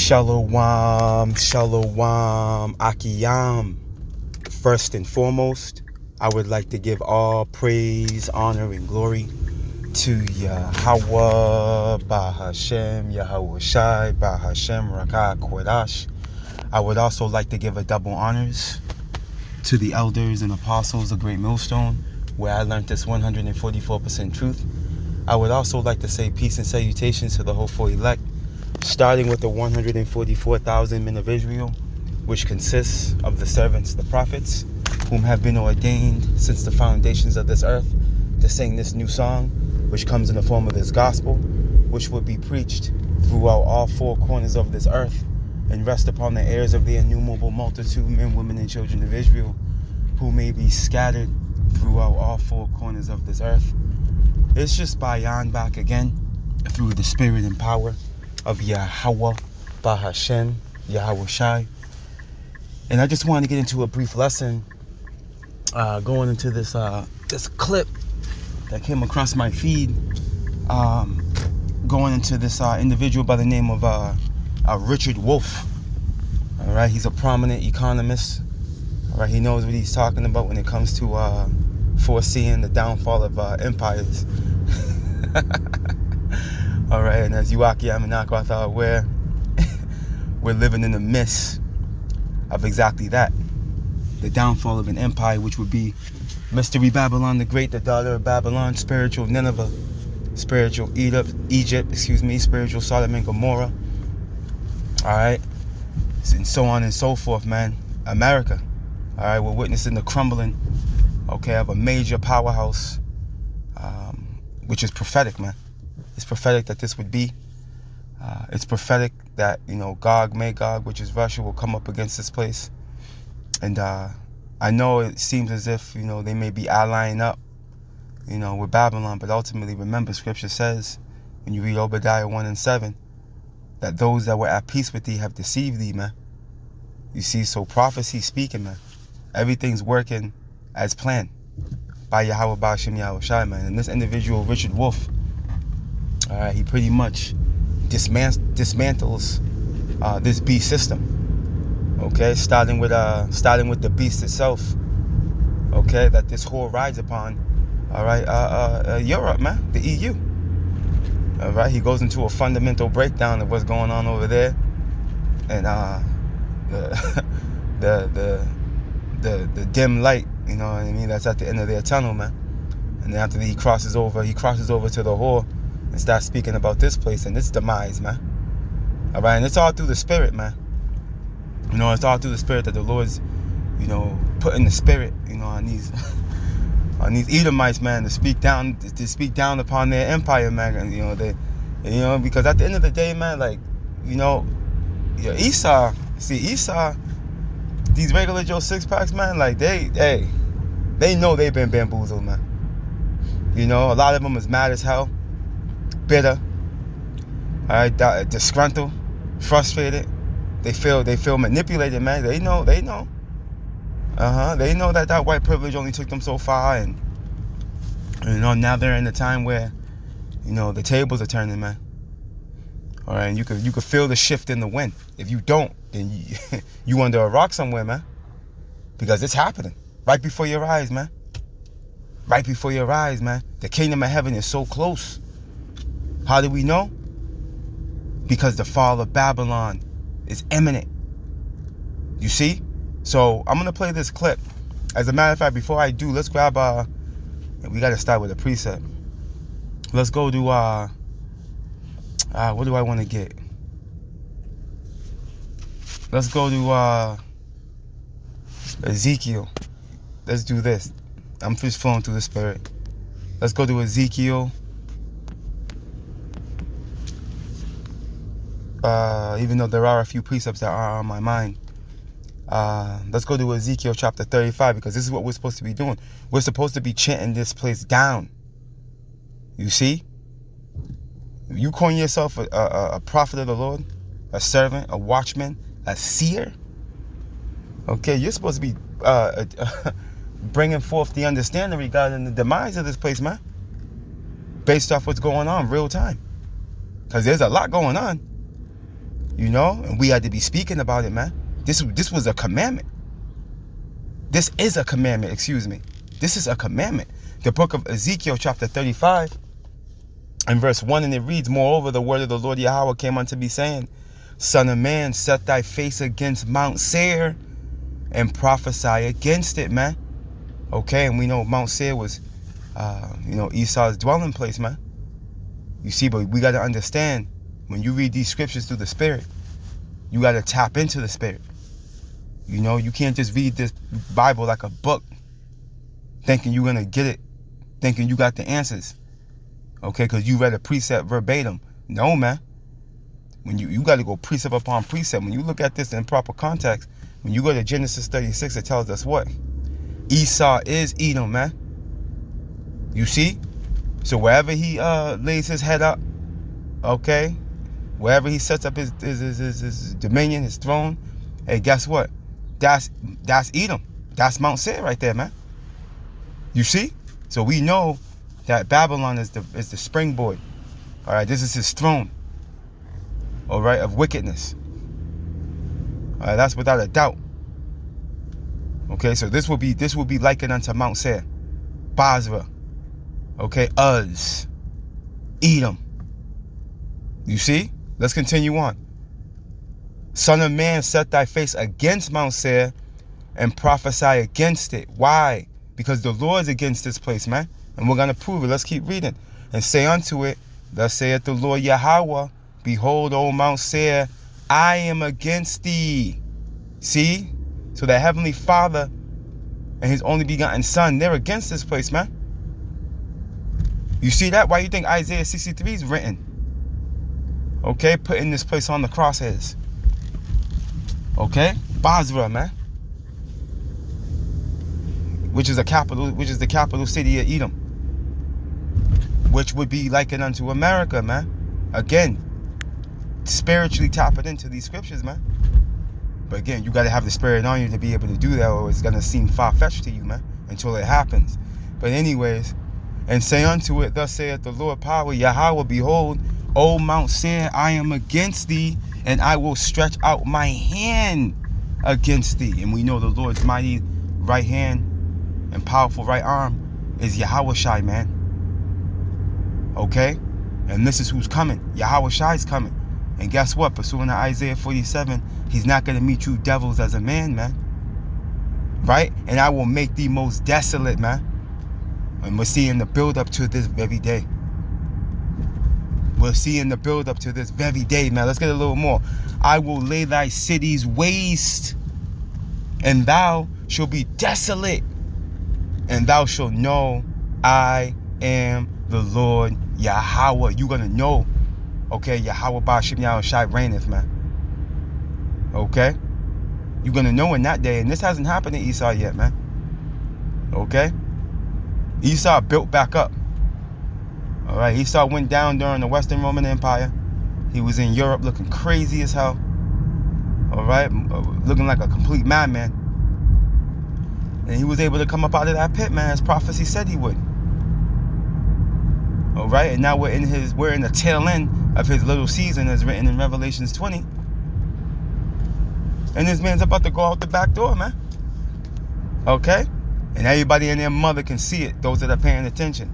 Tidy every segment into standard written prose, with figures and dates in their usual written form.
Shalom, shalom, akiyam. First and foremost, I would like to give all praise, honor, and glory to Yahweh, Bahashem, Yahweh Shai, Bahashem, Rakah, Kodash. I would also like to give a double honors to the elders and apostles of Great Millstone, where I learned this 144% truth. I would also like to say peace and salutations to the hopeful elect, starting with the 144,000 men of Israel, which consists of the servants, the prophets, whom have been ordained since the foundations of this earth to sing this new song, which comes in the form of this gospel, which will be preached throughout all four corners of this earth and rest upon the ears of the innumerable multitude, men, women, and children of Israel, who may be scattered throughout all four corners of this earth. It's just Bayan back again through the spirit and power of Yahweh, Bahashem, Yahweh Shai. And I just wanted to get into a brief lesson going into this this clip that came across my feed, going into this individual by the name of Richard Wolff. All right, he's a prominent economist. All right, he knows what he's talking about when it comes to foreseeing the downfall of empires. All right, and as Akiyam and Akwatha are aware, we're living in the midst of exactly that, the downfall of an empire, which would be Mystery Babylon the Great, the daughter of Babylon, spiritual Nineveh, spiritual Egypt, spiritual Sodom and Gomorrah. All right, and so on and so forth, man. America, all right, we're witnessing the crumbling, okay, of a major powerhouse, which is prophetic, man. It's prophetic that this would be. It's prophetic that, Gog, Magog, which is Russia, will come up against this place. And I know it seems as if, they may be allying up, with Babylon. But ultimately, remember, Scripture says, when you read Obadiah 1:7, that those that were at peace with thee have deceived thee, man. You see, so prophecy speaking, man. Everything's working as planned by Yahweh, Ba'ashem, Yahweh Shai, man. And this individual, Richard Wolff, all right, he pretty much dismantles this beast system. Okay, starting with the beast itself. Okay, that this whore rides upon. All right, Europe, man, the EU. All right, he goes into a fundamental breakdown of what's going on over there, and the dim light, you know what I mean, that's at the end of their tunnel, man. And then after he crosses over to the whore and starts speaking about this place and its demise, man. All right, and it's all through the spirit, man. It's all through the spirit that the Lord's, putting the spirit, on these Edomites, man, to speak down upon their empire, man. And, because at the end of the day, man, like, Esau, these regular Joe six packs, man, like they know they've been bamboozled, man. A lot of them is mad as hell, bitter, all right, disgruntled, frustrated. They feel manipulated, man. They know. They know that white privilege only took them so far, and now they're in a time where, the tables are turning, man. All right, and you could feel the shift in the wind. If you don't, then you under a rock somewhere, man, because it's happening right before your eyes, man. Right before your eyes, man. The kingdom of heaven is so close. How do we know? Because the fall of Babylon is imminent. You see? So I'm gonna play this clip. As a matter of fact, before I do, let's grab we gotta start with a precept. Let's go to what do I want to get? Let's go to Ezekiel. Let's do this. I'm just flowing through the spirit. Let's go to Ezekiel. Even though there are a few precepts that are on my mind. Let's go to Ezekiel chapter 35, because this is what we're supposed to be doing. We're supposed to be chanting this place down. You see? You calling yourself a prophet of the Lord, a servant, a watchman, a seer. Okay, you're supposed to be bringing forth the understanding regarding the demise of this place, man. Based off what's going on real time. Because there's a lot going on. You know, and we had to be speaking about it, man. This was a commandment. This is a commandment, excuse me. This is a commandment. The book of Ezekiel, chapter 35, and verse 1, and it reads, moreover, the word of the Lord Yahweh came unto me, saying, Son of man, set thy face against Mount Seir, and prophesy against it, man. Okay, and we know Mount Seir was, Esau's dwelling place, man. You see, but we got to understand, when you read these scriptures through the Spirit, you got to tap into the Spirit. You know, you can't just read this Bible like a book, thinking you're going to get it, thinking you got the answers. Okay, because you read a precept verbatim. No, man. When you got to go precept upon precept. When you look at this in proper context, when you go to Genesis 36, it tells us what? Esau is Edom, man. You see? So wherever he lays his head up, okay, wherever he sets up his dominion, his throne, hey, guess what? That's Edom. That's Mount Seir right there, man. You see? So we know that Babylon is the springboard. All right, this is his throne. All right, of wickedness. All right, that's without a doubt. Okay, so this will be likened unto Mount Seir, Basra. Okay, Uz, Edom. You see? Let's continue on. Son of man, set thy face against Mount Seir and prophesy against it. Why? Because the Lord is against this place, man. And we're going to prove it. Let's keep reading. And say unto it, thus saith the Lord Yahweh, behold, O Mount Seir, I am against thee. See? So the Heavenly Father and his only begotten Son, they're against this place, man. You see that? Why you think Isaiah 63 is written? Okay, putting this place on the crosshairs. Okay, Basra, man, which is the capital city of Edom, which would be likened unto America, man. Again, spiritually tapping into these scriptures, man. But again, you got to have the Spirit on you to be able to do that, or it's gonna seem far-fetched to you, man, until it happens. But anyways, and say unto it, thus saith the Lord power, Yahweh, behold, O Mount Seir, I am against thee, and I will stretch out my hand against thee. And we know the Lord's mighty right hand and powerful right arm is Yahweh Shai, man. Okay? And this is who's coming. Yahweh Shai is coming. And guess what? Pursuing to Isaiah 47, he's not going to meet you devils as a man, man. Right? And I will make thee most desolate, man. And we're seeing the build up to this very day. We're seeing the build up to this very day, man. Let's get a little more. I will lay thy cities waste, and thou shalt be desolate, and thou shalt know I am the Lord Yahweh. You're gonna know, okay, Yahweh Ba'Shem Yahweh Shai reigneth, man. Okay? You're gonna know in that day, and this hasn't happened to Esau yet, man. Okay? Esau built back up. All right, Esau went down during the Western Roman Empire. He was in Europe looking crazy as hell. All right, looking like a complete madman. And he was able to come up out of that pit, man, as prophecy said he would. All right, and now we're in the tail end of his little season, as written in Revelations 20. And this man's about to go out the back door, man. Okay, and everybody and their mother can see it. Those that are paying attention.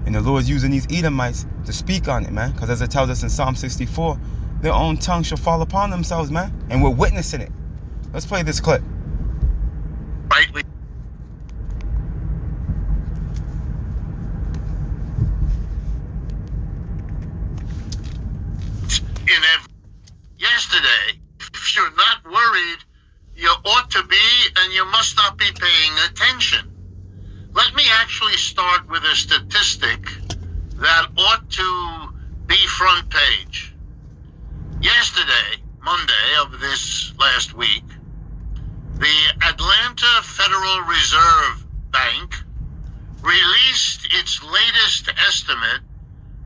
And the Lord's using these Edomites to speak on it, man. Because as it tells us in Psalm 64, their own tongue shall fall upon themselves, man. And we're witnessing it. Let's play this clip. Rightly. Yesterday, if you're not worried, you ought to be, and you must not be paying attention. Let me actually start with a statistic that ought to be front page. Yesterday, Monday of this last week, the Atlanta Federal Reserve Bank released its latest estimate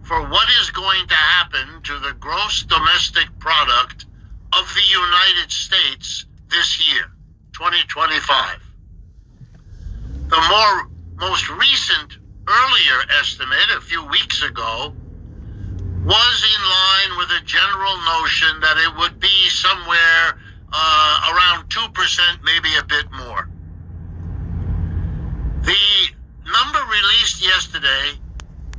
for what is going to happen to the gross domestic product of the United States this year, 2025. The most recent, earlier estimate a few weeks ago was in line with a general notion that it would be somewhere around 2%, maybe a bit more. The number released yesterday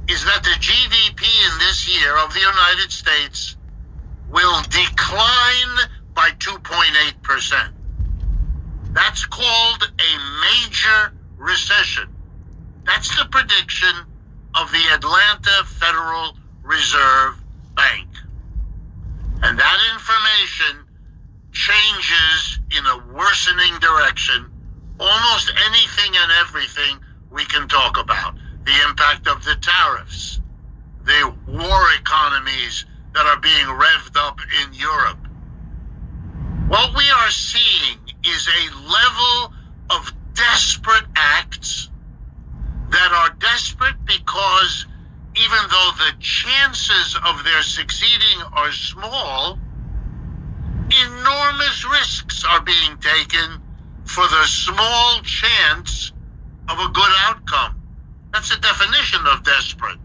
is that the GDP in this year of the United States will decline by 2.8%. That's called a major recession. That's the prediction of the Atlanta Federal Reserve Bank. And that information changes in a worsening direction almost anything and everything we can talk about. The impact of the tariffs, the war economies that are being revved up in Europe. What we are seeing is a level of desperate acts that are desperate because even though the chances of their succeeding are small, enormous risks are being taken for the small chance of a good outcome. That's the definition of desperate.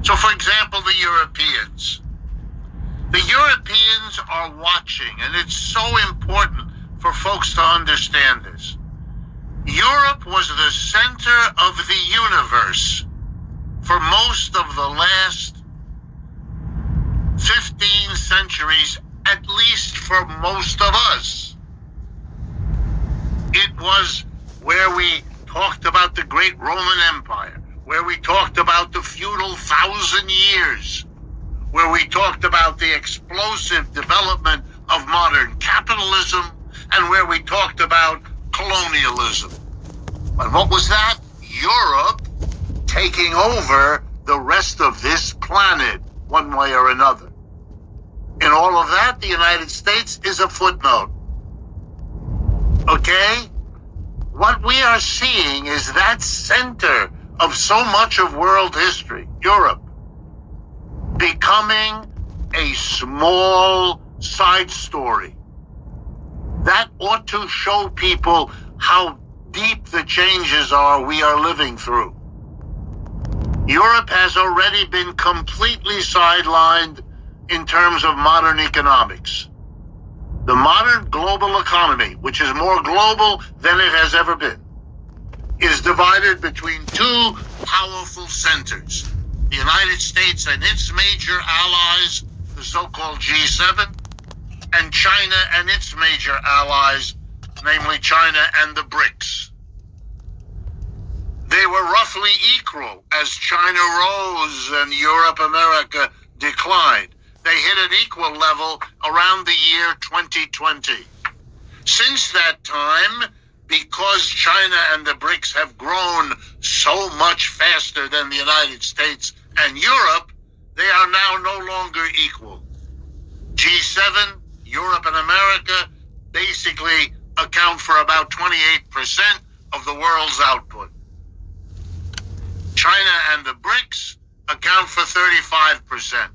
So, for example, the Europeans. The Europeans are watching, and it's so important for folks to understand this. Europe was the center of the universe for most of the last 15 centuries, at least for most of us. It was where we talked about the great Roman Empire, where we talked about the feudal 1,000 years, where we talked about the explosive development of modern capitalism, and where we talked about colonialism. And what was that? Europe taking over the rest of this planet, one way or another. In all of that, the United States is a footnote. Okay? What we are seeing is that center of so much of world history, Europe, becoming a small side story. That ought to show people how deep the changes are we are living through. Europe has already been completely sidelined in terms of modern economics. The modern global economy, which is more global than it has ever been, is divided between two powerful centers. The United States and its major allies, the so-called G7, and China and its major allies, namely China and the BRICS. They were roughly equal as China rose and Europe, America declined. They hit an equal level around the year 2020. Since that time, because China and the BRICS have grown so much faster than the United States and Europe, they are now no longer equal. G7, Europe and America basically account for about 28% of the world's output. China and the BRICS account for 35%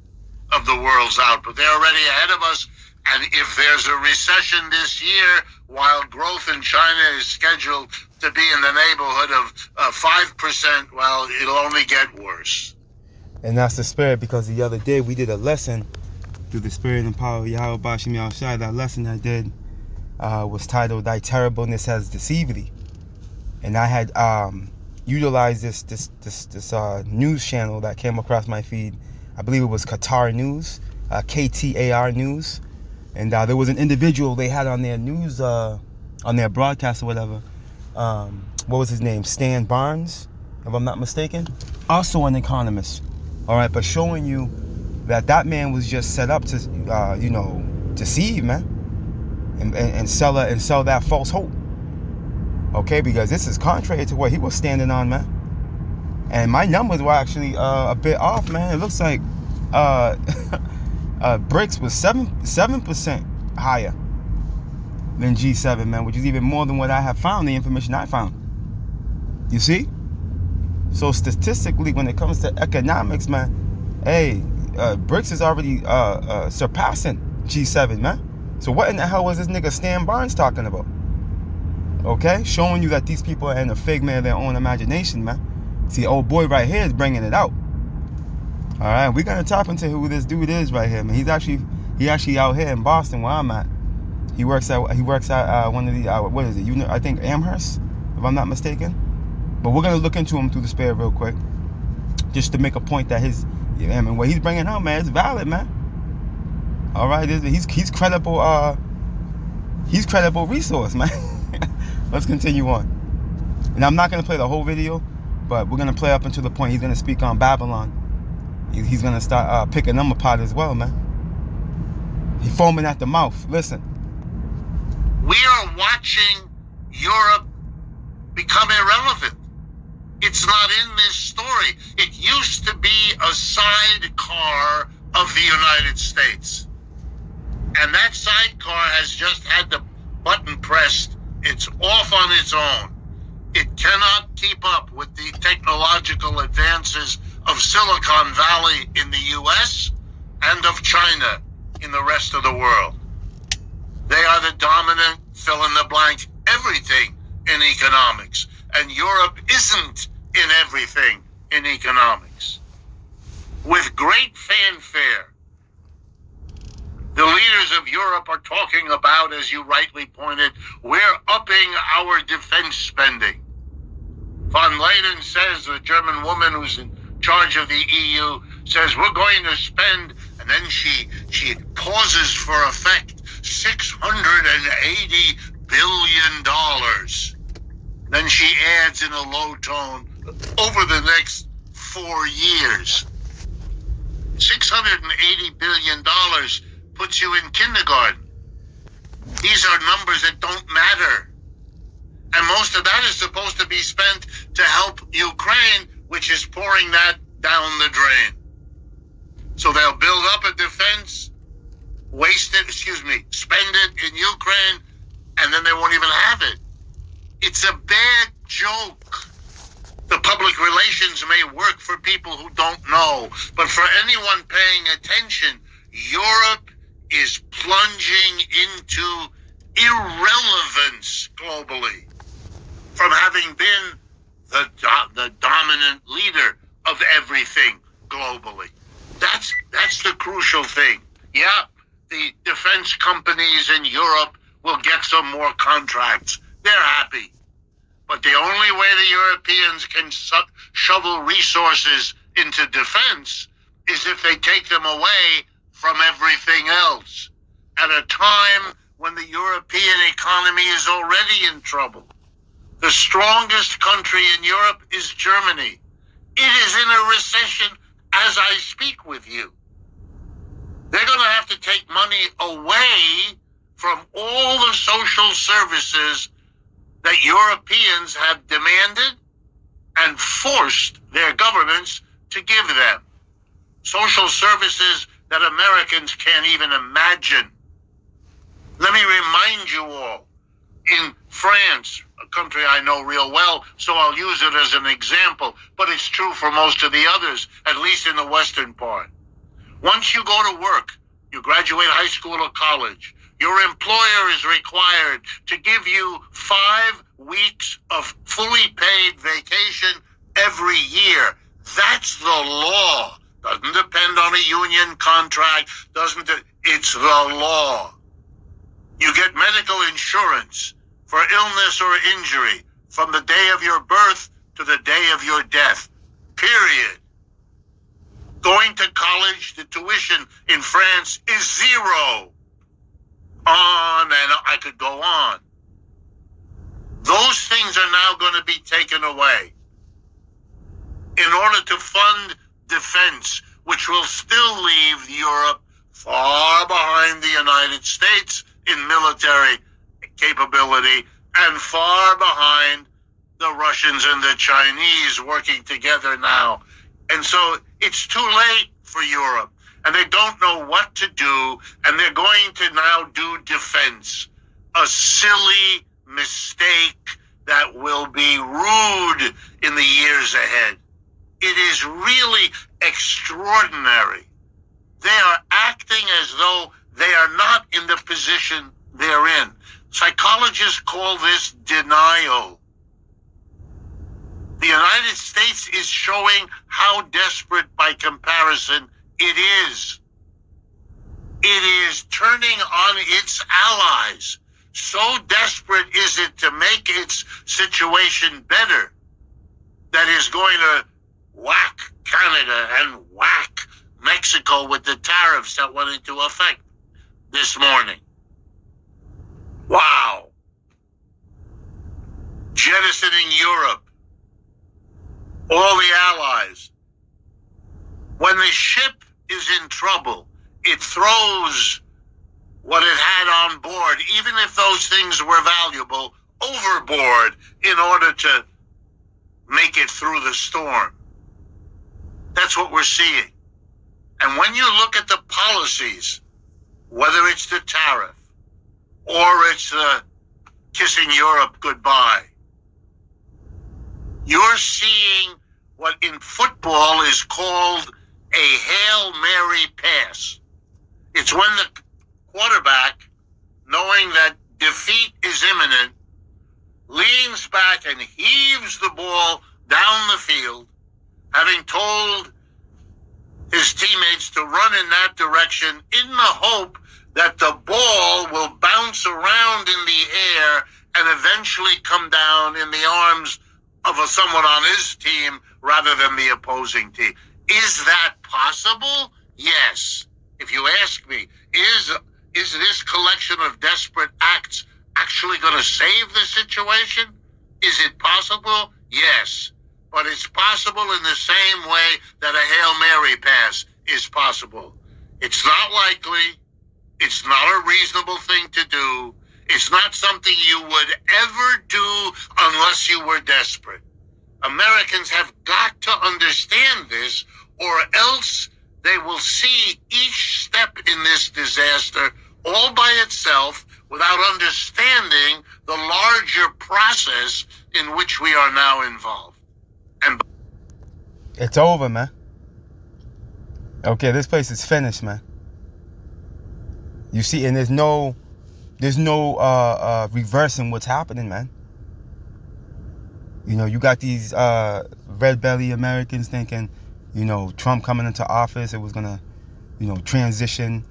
of the world's output. They're already ahead of us, and if there's a recession this year, while growth in China is scheduled to be in the neighborhood of 5%, well, it'll only get worse. And that's the spirit, because the other day we did a lesson through the spirit and power of Yahweh Bashim Yahushai. That lesson I did was titled "Thy Terribleness Has Deceived Thee," and I had utilized this news channel that came across my feed. I believe it was Qatar News, KTAR News, and there was an individual they had on their news, on their broadcast or whatever. What was his name? Stan Barnes, if I'm not mistaken. Also an economist. All right, but showing you that man was just set up to, deceive, man, and sell that false hope. Okay, because this is contrary to what he was standing on, man. And my numbers were actually a bit off, man. It looks like BRICS was 7% higher than G7, man, which is even more than what I have found, the information I found. You see? So statistically, when it comes to economics, man, hey, BRICS is already surpassing G7, man. So what in the hell was this nigga Stan Barnes talking about? Okay, showing you that these people are in a figment of their own imagination, man. See, old boy right here is bringing it out. All right, we're gonna tap into who this dude is right here, man. He actually out here in Boston where I'm at. He works at one of the what is it? I think Amherst, if I'm not mistaken. But we're gonna look into him through the spirit real quick, just to make a point that what he's bringing out, man, it's valid, man. All right, he's credible. He's credible resource, man. Let's continue on. And I'm not gonna play the whole video, but we're gonna play up until the point he's gonna speak on Babylon. He's gonna start picking them apart as well, man. He's foaming at the mouth. Listen. We are watching Europe become irrelevant. It's not in this story. It used to be a sidecar of the United States. And that sidecar has just had the button pressed. It's off on its own. It cannot keep up with the technological advances of Silicon Valley in the US and of China in the rest of the world. They are the dominant, fill in the blank, everything in economics. And Europe isn't in everything in economics. With great fanfare, the leaders of Europe are talking about, as you rightly pointed, we're upping our defense spending. Von Leyen says, the German woman who's in charge of the EU, says we're going to spend, and then she pauses for effect, $680 billion. Then she adds in a low tone, over the next 4 years. $680 billion puts you in kindergarten. These are numbers that don't matter. And most of that is supposed to be spent to help Ukraine, which is pouring that down the drain. So they'll build up a defense, spend it in Ukraine, and then they won't even have it. It's a bad joke. The public relations may work for people who don't know, but for anyone paying attention, Europe is plunging into irrelevance globally from having been the dominant leader of everything globally. That's the crucial thing. Yeah, the defense companies in Europe will get some more contracts. They're happy. But the only way the Europeans can shovel resources into defense is if they take them away from everything else at a time when the European economy is already in trouble. The strongest country in Europe is Germany. It is in a recession as I speak with you. They're going to have to take money away from all the social services that Europeans have demanded and forced their governments to give them. Social services that Americans can't even imagine. Let me remind you all, in France, a country I know real well, so I'll use it as an example, but it's true for most of the others, at least in the western part. Once you go to work, you graduate high school or college, your employer is required to give you 5 weeks of fully paid vacation every year. That's the law. Doesn't depend on a union contract. It's the law. You get medical insurance for illness or injury from the day of your birth to the day of your death. Period. Going to college, the tuition in France is 0. On and I could go on. Those things are now going to be taken away in order to fund defense, which will still leave Europe far behind the United States in military capability and far behind the Russians and the Chinese working together now. And so it's too late for Europe, and they don't know what to do, and they're going to now do defense. A silly mistake that will be rude in the years ahead. It is really extraordinary. They are acting as though they are not in the position they're in. Psychologists call this denial. The United States is showing how desperate by comparison it is. It is turning on its allies. So desperate is it to make its situation better that is going to whack Canada and whack Mexico with the tariffs that went into effect this morning. Wow. Jettisoning Europe. All the allies. When the ship is in trouble, it throws what it had on board, even if those things were valuable, overboard in order to make it through the storm. That's what we're seeing. And when you look at the policies, whether it's the tariff or it's the kissing Europe goodbye, you're seeing what in football is called a Hail Mary pass. It's when the quarterback, knowing that defeat is imminent, leans back and heaves the ball down the field, having told his teammates to run in that direction in the hope that the ball will bounce around in the air and eventually come down in the arms of someone on his team rather than the opposing team. Is that possible? Yes. If you ask me, is this collection of desperate acts actually going to save the situation? Is it possible? Yes. But it's possible in the same way that a Hail Mary pass is possible. It's not likely. It's not a reasonable thing to do. It's not something you would ever do unless you were desperate. Americans have got to understand this, or else they will see each step in this disaster all by itself without understanding the larger process in which we are now involved. And it's over, man. Okay, this place is finished, man. You see, and there's no reversing what's happening, man. You know, you got these red belly Americans thinking, you know, Trump coming into office, it was gonna, you know, transition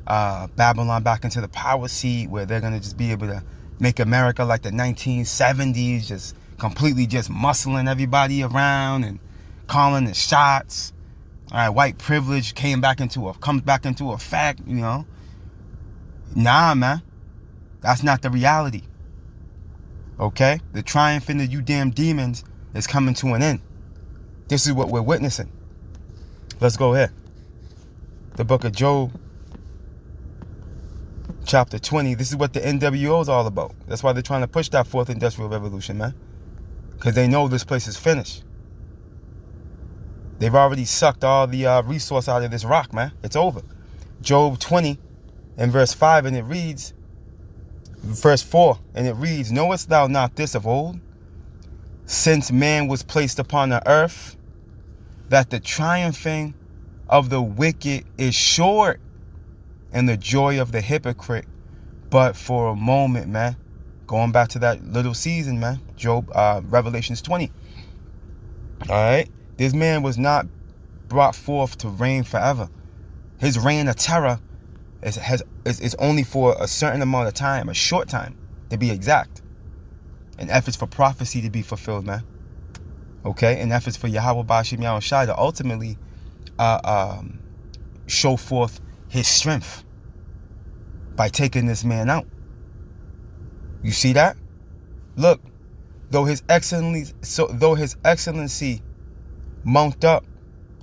Babylon back into the power seat where they're gonna just be able to make America like the 1970s, just completely just muscling everybody around and calling the shots. All right, white privilege comes back into effect, you know. Nah, man, that's not the reality. Okay, the triumphing of you damn demons is coming to an end. This is what we're witnessing. Let's go here. The book of Job, chapter 20. This is what the NWO is all about. That's why they're trying to push that fourth industrial revolution, man. Because they know this place is finished. They've already sucked all the resource out of this rock, man. It's over. Job 20 and verse 5, and it reads, verse 4, and it reads, knowest thou not this of old, since man was placed upon the earth, that the triumphing of the wicked is short, and the joy of the hypocrite but for a moment, man. Going back to that little season, man. Job, Revelations 20. All right. This man was not brought forth to reign forever. His reign of terror is only for a certain amount of time, a short time, to be exact. And efforts for prophecy to be fulfilled, man. Okay? And efforts for Yahweh Bashim Yahushai to ultimately show forth his strength by taking this man out. You see that? Look, though his excellency mount up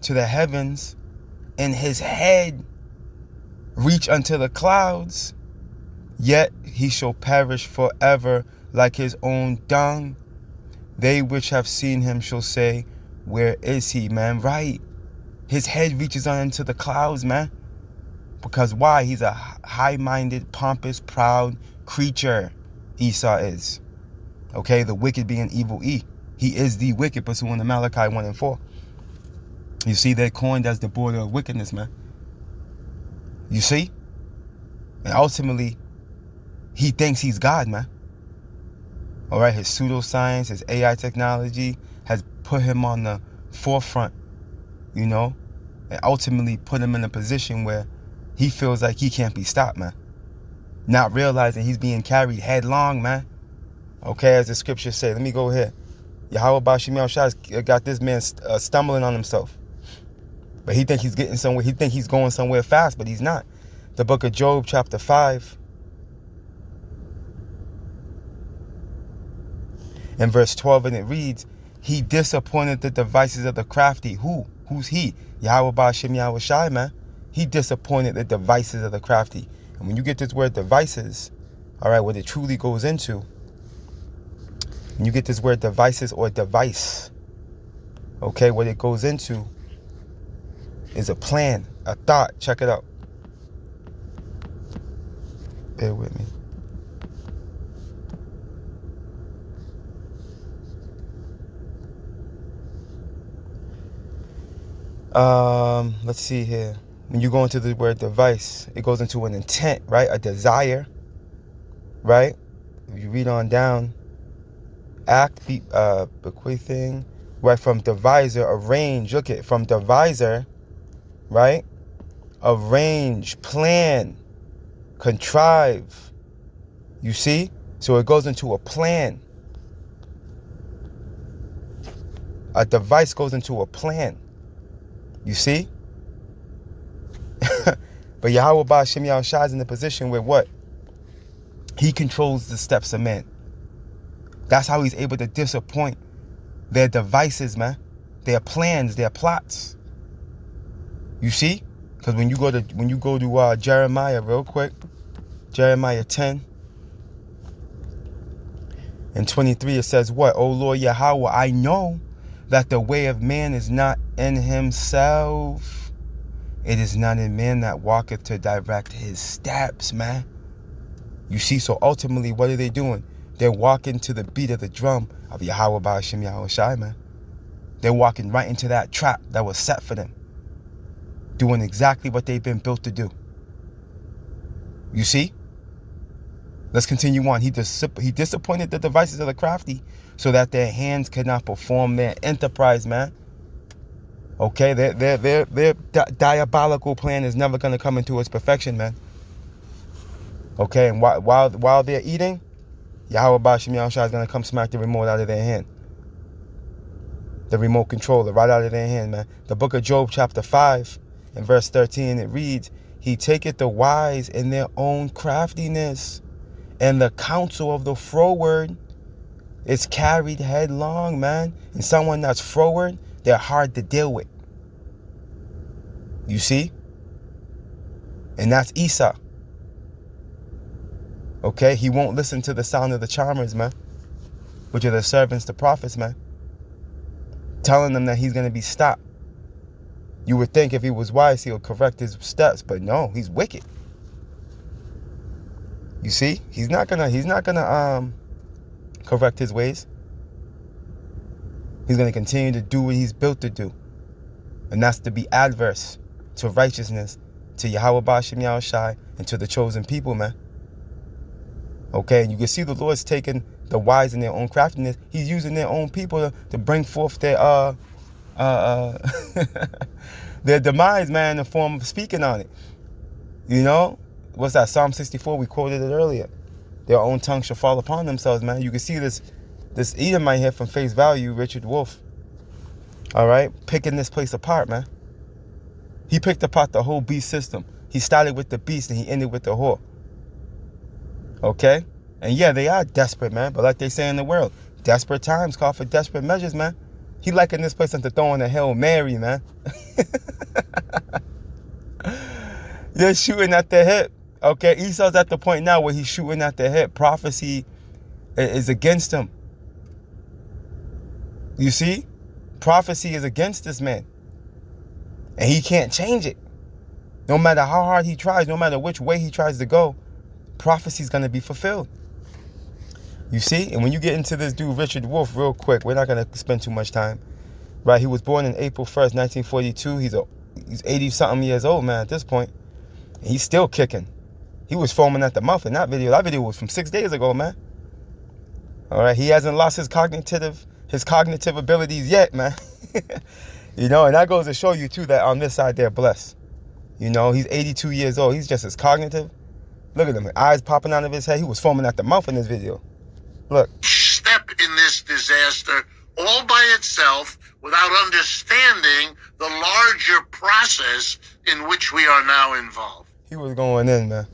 to the heavens, and his head reach unto the clouds, yet he shall perish forever like his own dung. They which have seen him shall say, where is he, man? Right. His head reaches unto the clouds, man. Because why? He's a high-minded, pompous, proud creature. Esau is. Okay, the wicked being evil E. He is the wicked, pursuing the Malachi 1 and 4. You see, they're coined as the border of wickedness, man. You see? And ultimately, he thinks he's God, man. All right, his pseudoscience, his AI technology has put him on the forefront, you know, and ultimately put him in a position where he feels like he can't be stopped, man. Not realizing he's being carried headlong, man. Okay, as the scriptures say. Let me go here. Yahweh Bashim Yahushua got this man stumbling on himself. But he think he's getting somewhere. He think he's going somewhere fast, but he's not. The book of Job, chapter 5. In verse 12, and it reads, he disappointed the devices of the crafty. Who? Who's he? Yahweh Bashim Yahushua, man. He disappointed the devices of the crafty. And when you get this word devices, all right, what it truly goes into, when you get this word devices or device, okay, what it goes into is a plan, a thought. Check it out. Bear with me. Let's see here. When you go into the word device, it goes into an intent, right? A desire, right? If you read on down, act, bequeathing, right? From deviser, arrange. Look at from deviser, right? Arrange, plan, contrive. You see? So it goes into a plan. A device goes into a plan. You see? But Yahweh Ba'Shem Yahushua is in the position where what? He controls the steps of men. That's how he's able to disappoint their devices, man. Their plans, their plots. You see? Because when you go to Jeremiah real quick, Jeremiah 10 and 23, it says what? O Lord Yahweh, I know that the way of man is not in himself. It is not in man that walketh to direct his steps, man. You see, so ultimately, what are they doing? They're walking to the beat of the drum of Yahweh Ba'Shem Yahushua, man. They're walking right into that trap that was set for them. Doing exactly what they've been built to do. You see? Let's continue on. He disappointed the devices of the crafty so that their hands cannot perform their enterprise, man. Okay, their diabolical plan is never going to come into its perfection, man. Okay, and while they're eating, Yahweh Ba'Shem Yahushua is going to come smack the remote out of their hand. The remote controller right out of their hand, man. The book of Job, chapter 5, and verse 13, it reads, he taketh the wise in their own craftiness, and the counsel of the froward is carried headlong, man. And someone that's froward, they're hard to deal with. You see? And that's Esau. Okay? He won't listen to the sound of the charmers, man. Which are the servants, the prophets, man. Telling them that he's going to be stopped. You would think if he was wise, he'll correct his steps. But no, he's wicked. You see? He's not gonna correct his ways. He's going to continue to do what he's built to do. And that's to be adverse to righteousness, to Yahweh Ba'Shem Yahushua, and to the chosen people, man. Okay, and you can see the Lord's taking the wise in their own craftiness. He's using their own people to bring forth their their demise, man, in the form of speaking on it. You know? What's that? Psalm 64, we quoted it earlier. Their own tongue shall fall upon themselves, man. You can see this Edomite here from face value, Richard Wolf. All right? Picking this place apart, man. He picked apart the whole beast system. He started with the beast and he ended with the whore. Okay? And yeah, they are desperate, man. But like they say in the world, desperate times call for desperate measures, man. He likened this place into throwing a Hail Mary, man. They're shooting at the hip. Okay? Esau's at the point now where he's shooting at the hip. Prophecy is against him. You see? Prophecy is against this man. And he can't change it. No matter how hard he tries, no matter which way he tries to go, prophecy is going to be fulfilled. You see? And when you get into this dude, Richard Wolf, real quick, we're not going to spend too much time. Right? He was born in April 1st, 1942. He's 80-something years old, man, at this point. And he's still kicking. He was foaming at the mouth in that video. That video was from 6 days ago, man. All right, he hasn't lost his cognitive abilities yet, man. You know, and that goes to show you too that on this side they're blessed. You know, he's 82 years old. He's just as cognitive. Look at him, eyes popping out of his head. He was foaming at the mouth in this video. Look. Step in this disaster all by itself without understanding the larger process in which we are now involved. He was going in, man.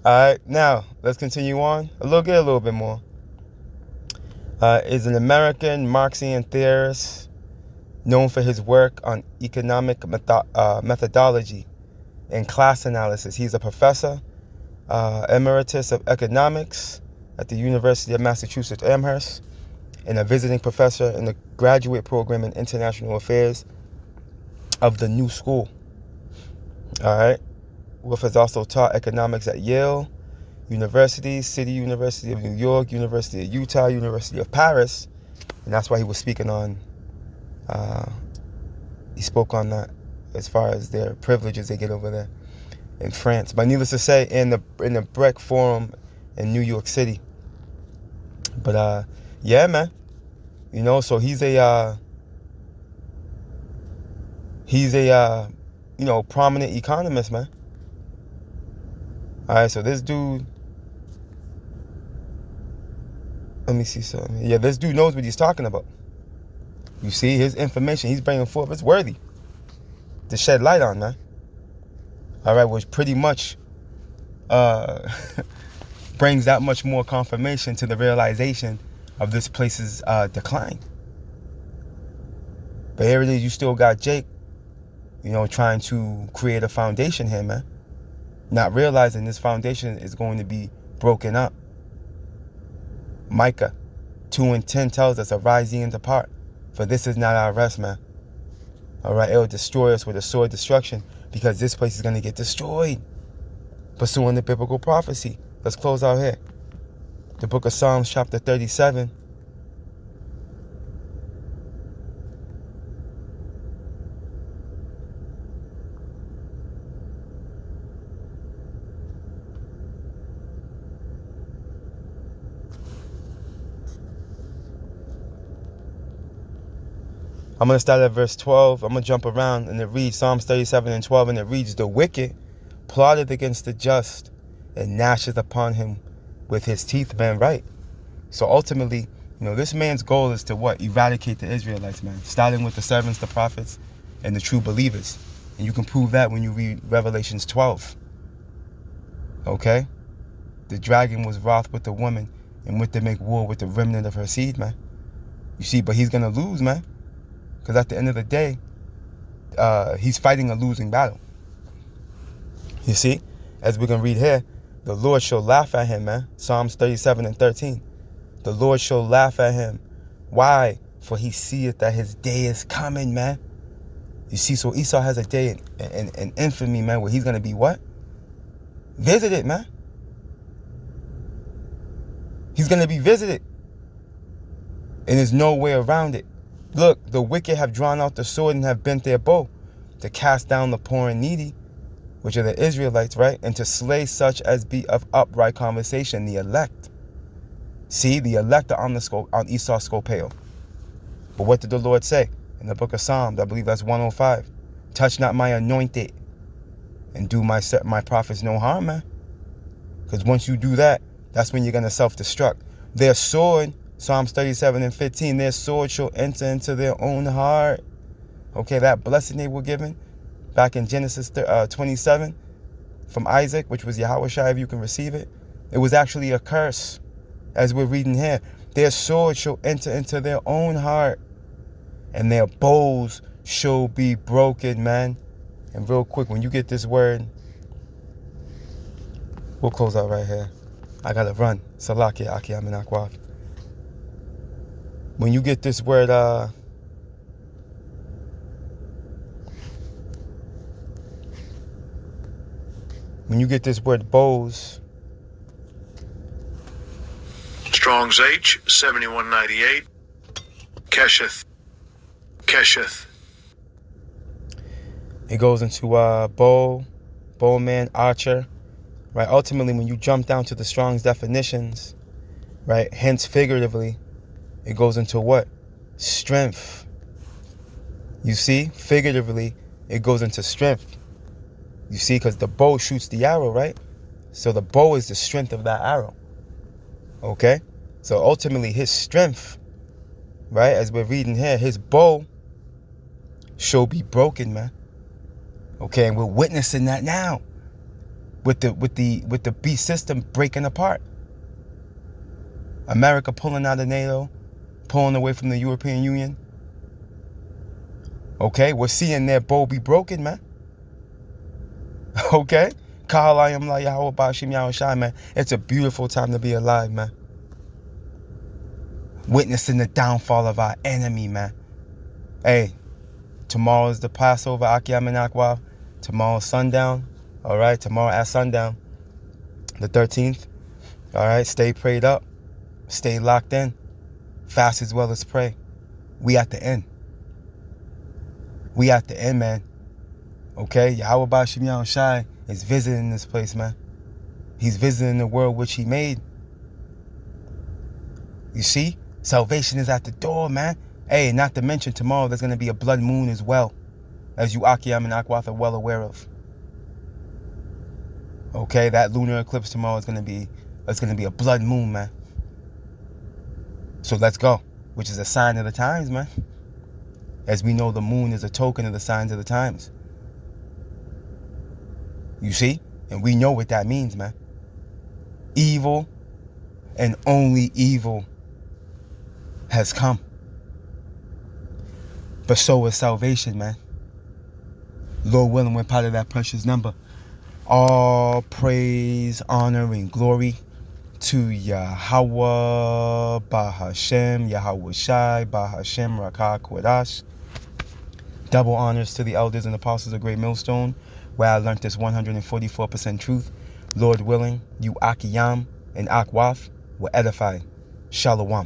All right, now let's continue on. A little bit more. Is an American Marxian theorist known for his work on economic methodology and class analysis. He's a professor emeritus of economics at the University of Massachusetts Amherst and a visiting professor in the graduate program in international affairs of the New School. All right. Wolf has also taught economics at Yale University, City University of New York, University of Utah, University of Paris, and that's why he was speaking on. He spoke on that as far as their privileges they get over there in France. But needless to say, in the Breck Forum in New York City. But yeah, man, you know, so he's a you know, prominent economist, man. All right, so this dude, let me see something. Yeah, this dude knows what he's talking about. You see, his information he's bringing forth is worthy to shed light on, man. All right, which pretty much brings that much more confirmation to the realization of this place's decline. But here it is, you still got Jake, you know, trying to create a foundation here, man. Not realizing this foundation is going to be broken up. Micah 2:10 tells us, arise ye and depart, for this is not our rest, man. All right, it will destroy us with a sword destruction, because this place is going to get destroyed. Pursuing the biblical prophecy. Let's close out here. The book of Psalms, chapter 37. I'm going to start at verse 12. I'm going to jump around, and it reads, Psalms 37 and 12, and it reads, the wicked plotted against the just and gnasheth upon him with his teeth been right. So ultimately, you know, this man's goal is to what? Eradicate the Israelites, man. Starting with the servants, the prophets, and the true believers. And you can prove that when you read Revelations 12. Okay? The dragon was wroth with the woman and went to make war with the remnant of her seed, man. You see, but he's going to lose, man. Because at the end of the day, he's fighting a losing battle. You see, as we can read here, the Lord shall laugh at him, man. Psalms 37 and 13. The Lord shall laugh at him. Why? For he seeth that his day is coming, man. You see, so Esau has a day in infamy, man, where he's going to be what? Visited, man. He's going to be visited. And there's no way around it. Look, the wicked have drawn out the sword and have bent their bow to cast down the poor and needy, which are the Israelites, right? And to slay such as be of upright conversation, the elect. See, the elect are on Esau's scopeo. But what did the Lord say in the book of Psalms? I believe that's 105. Touch not my anointed and do my prophets no harm, man. Because once you do that, that's when you're going to self-destruct. Their sword, Psalms 37 and 15, their sword shall enter into their own heart. Okay, that blessing they were given back in Genesis 27 from Isaac, which was Yahushua, if you can receive it. It was actually a curse, as we're reading here. Their sword shall enter into their own heart, and their bows shall be broken, man. And real quick, when you get this word, we'll close out right here. I gotta run. Salaki Aki Aminakwaf. When you get this word, bows. Strong's H, 7198. Kesheth. It goes into bowman, archer. Right? Ultimately, when you jump down to the Strong's definitions, right? Hence, figuratively, it goes into what? Strength. You see? Figuratively, it goes into strength. You see? Because the bow shoots the arrow, right? So the bow is the strength of that arrow. Okay? So ultimately, his strength, right? As we're reading here, his bow shall be broken, man. Okay? And we're witnessing that now. With the beast system breaking apart. America pulling out of NATO, pulling away from the European Union. Okay, we're seeing their bow be broken, man. Okay? Kahalayam la Yahweh Bashim Yahushai, man. It's a beautiful time to be alive, man. Witnessing the downfall of our enemy, man. Hey, tomorrow is the Passover, Akiyam and Akwa. Tomorrow's sundown. All right, tomorrow at sundown, the 13th. All right, stay prayed up. Stay locked in. Fast as well as pray. We at the end. We at the end, man. Okay? Yahweh Bashim Yahushai is visiting this place, man. He's visiting the world which he made. You see? Salvation is at the door, man. Hey, not to mention tomorrow there's going to be a blood moon as well. As you Akiyam and Akwath are well aware of. Okay? That lunar eclipse tomorrow is going to be a blood moon, man. So let's go. Which is a sign of the times, man. As we know, the moon is a token of the signs of the times. You see? And we know what that means, man. Evil and only evil has come. But so is salvation, man. Lord willing, we're part of that precious number. All praise, honor, and glory to Yahweh, Bahashem, Yahweh Shai, Bahashem, Rakah, Kodash. Double honors to the elders and apostles of Great Millstone, where I learned this 144% truth. Lord willing, you Akiyam and Akwath will edify. Shalom.